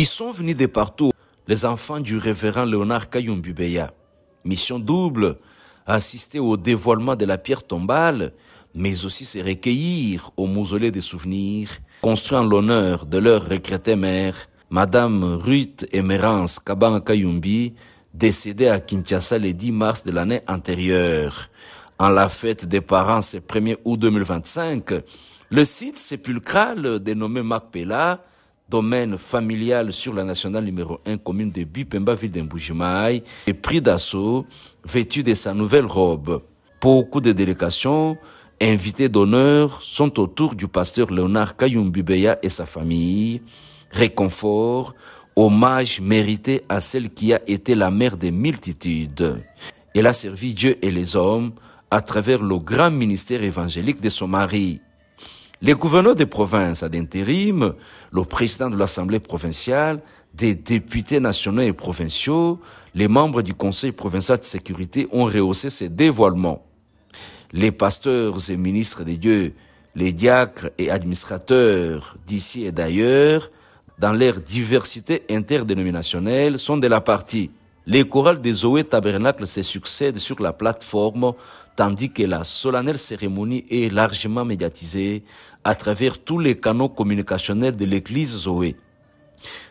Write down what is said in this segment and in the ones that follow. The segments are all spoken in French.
Ils sont venus de partout, les enfants du révérend Léonard Kayumbi Beya. Mission double, assister au dévoilement de la pierre tombale, mais aussi se recueillir au mausolée des souvenirs, construit en l'honneur de leur regrettée mère, Madame Ruth Emerance Kabanga Kayumbi, décédée à Kinshasa le 10 mars de l'année antérieure. En la fête des parents ce 1er août 2025, le site sépulcral dénommé Makpela, domaine familial sur la nationale numéro 1 commune de Bipemba, ville d'Mbujimai, est pris d'assaut, vêtu de sa nouvelle robe. Beaucoup de délégations, invités d'honneur, sont autour du pasteur Léonard Kayumbi Beya et sa famille. Réconfort, hommage mérité à celle qui a été la mère des multitudes. Elle a servi Dieu et les hommes à travers le grand ministère évangélique de son mari. Les gouverneurs des provinces d'intérim, le président de l'Assemblée provinciale, des députés nationaux et provinciaux, les membres du Conseil provincial de sécurité ont rehaussé ces dévoilements. Les pasteurs et ministres de Dieu, les diacres et administrateurs d'ici et d'ailleurs, dans leur diversité interdénominationnelle, sont de la partie. Les chorales des Zoé Tabernacle se succèdent sur la plateforme, tandis que la solennelle cérémonie est largement médiatisée à travers tous les canaux communicationnels de l'église Zoé.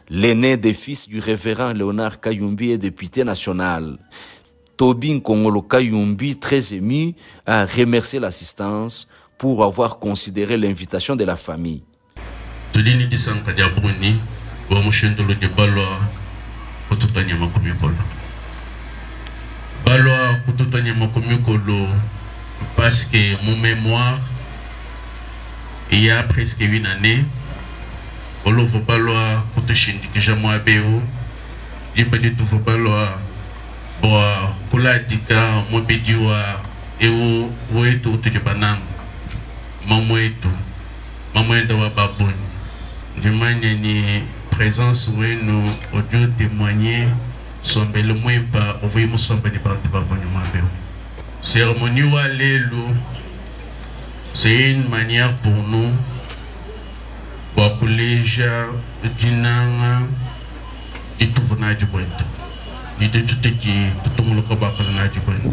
L'aîné des fils du révérend Léonard Kayumbi est député national. Tobin Kongolo Kayumbi, très ému, a remercié l'assistance pour avoir considéré l'invitation de la famille. Tulini disanka dia bruni wa mushindulu de balwa kututanya makumikolo. Balwa kututanya makumikolo parce que mon mémoire il y a presque 1 année olovo balwa kutushindi kijamwa beo jipedi tuvo balwa boa kuladika mobidiwa ewo wetu tujibanangu mamwetu wa baboni. Je ni présence où nous audio témoigner sombe le moins pas ouvrir mon sombe de baboni mabeo. Cérémonie ou allélu, c'est une manière pour nous pour collège dinanga et tout venait du bon. Il de tout dit tout le monde na du bon.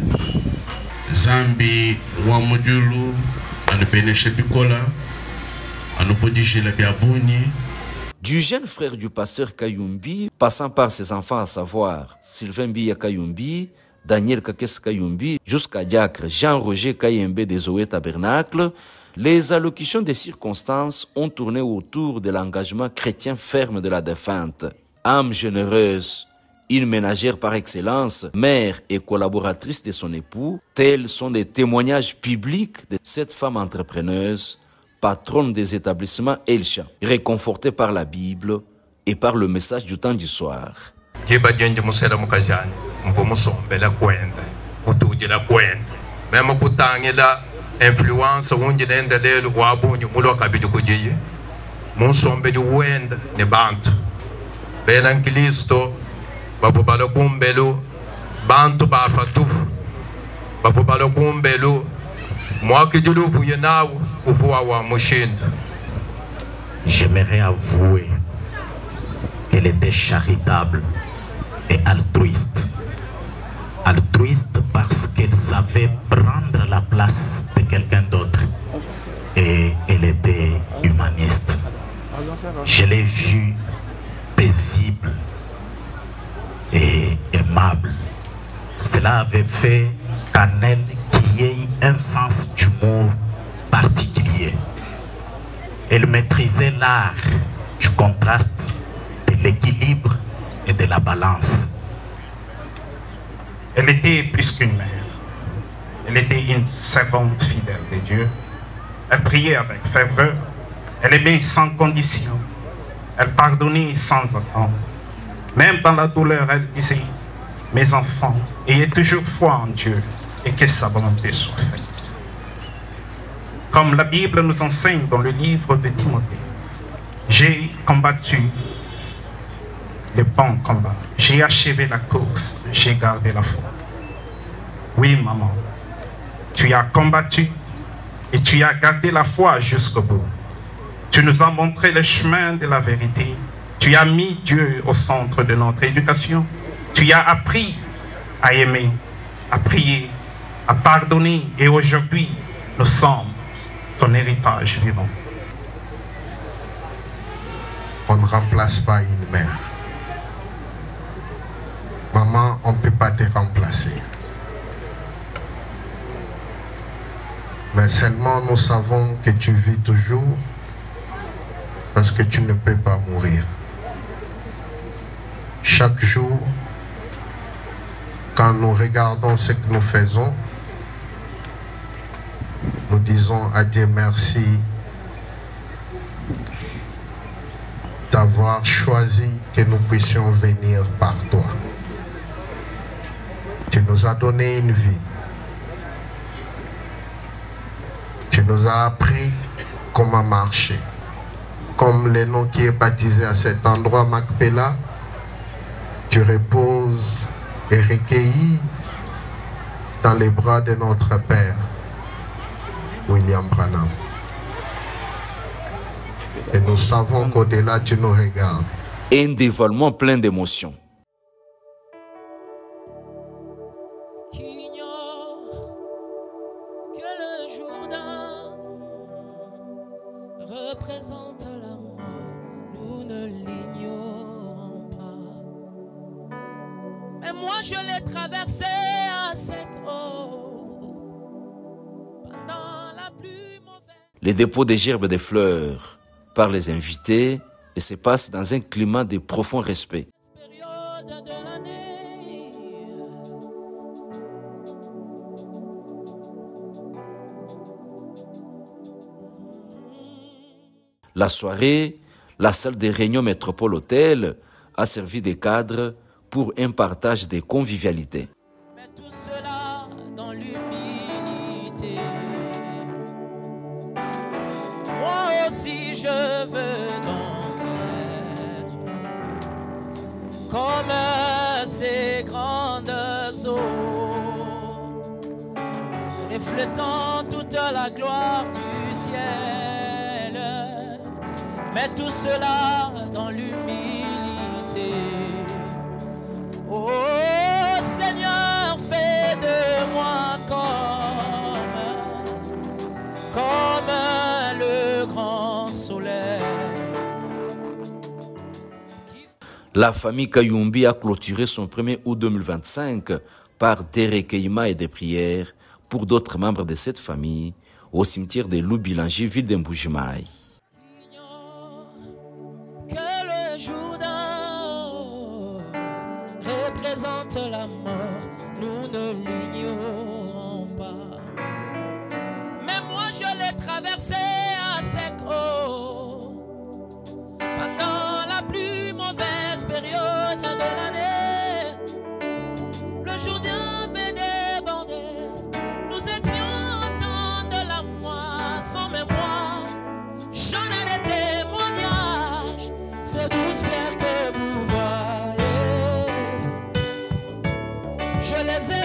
Zambi wa modulu anu beneshe bikola. Du jeune frère du pasteur Kayumbi, passant par ses enfants à savoir Sylvain Biya Kayumbi, Daniel Kakes Kayumbi, jusqu'à diacre Jean-Roger Kayembe des Zoé Tabernacle, les allocutions des circonstances ont tourné autour de l'engagement chrétien ferme de la défunte. Âme généreuse, une ménagère par excellence, mère et collaboratrice de son époux, tels sont les témoignages publics de cette femme entrepreneuse, patronne des établissements Elsha, réconfortée par la Bible et par le message du temps du soir. Influence unjidendele wabunyu mulo kabiju kujiye munsombe juwenda ne bantu bela Kristo bavubalo kumbelo bantu bafatu bavubalo kumbelo mwakijulu vuye nawo uvuwa wa mushinda. J'aimerais avouer qu'elle était charitable et altruiste. Altruiste parce qu'elle savait prendre la place de quelqu'un d'autre. Et elle était humaniste. Je l'ai vue paisible et aimable. Cela avait fait qu'en elle qu'il y ait un sens d'humour particulier. Elle maîtrisait l'art du contraste, de l'équilibre et de la balance. Elle était plus qu'une mère. Elle était une servante fidèle de Dieu. Elle priait avec ferveur. Elle aimait sans condition. Elle pardonnait sans attendre. Même dans la douleur, elle disait: mes enfants, ayez toujours foi en Dieu et que sa volonté soit faite. Comme la Bible nous enseigne dans le livre de Timothée, j'ai combattu le bon combat. J'ai achevé la course, j'ai gardé la foi. Oui, maman, tu as combattu et tu as gardé la foi jusqu'au bout. Tu nous as montré le chemin de la vérité. Tu Tu as mis Dieu au centre de notre éducation. Tu as appris à aimer, à prier, à pardonner. Et aujourd'hui, nous sommes ton héritage vivant. On ne remplace pas une mère. Maman, on ne peut pas te remplacer. Mais seulement nous savons que tu vis toujours parce que tu ne peux pas mourir. Chaque jour, quand nous regardons ce que nous faisons, nous disons à Dieu merci d'avoir choisi que nous puissions venir par toi. Tu nous as donné une vie. Tu nous as appris comment marcher. Comme le nom qui est baptisé à cet endroit, Macpela, tu reposes et recueillis dans les bras de notre Père, William Branham. Et nous savons qu'au-delà, tu nous regardes. Un dévoilement plein d'émotions. Représente la mort, nous ne l'ignorons pas. Mais moi je l'ai traversé à sec pendant la plus mauvaise. Les dépôts des gerbes des fleurs par les invités et se passent dans un climat de profond respect. Période de l'année. La soirée, la salle des réunions Métropole Hôtel a servi de cadre pour un partage de convivialité. Mais tout cela dans l'humilité. Moi aussi je veux donc être comme ces grandes eaux, reflétant toute la gloire du ciel. Mais tout cela dans l'humilité. Oh Seigneur, fais de moi comme le grand soleil. La famille Kayumbi a clôturé son 1er août 2025 par des recueillements et des prières pour d'autres membres de cette famille au cimetière de Loubilanger, ville d'Mbujimai. Représente la mort, nous ne l'ignorons pas. Mais moi je l'ai traversé à sec pendant la plus mauvaise période de l'année. Le Jourdain avait débordé, nous étions au temps de la moisson. Mais moi, j'en ai des témoignages, ces douces pierres que vous voyez. Je les ai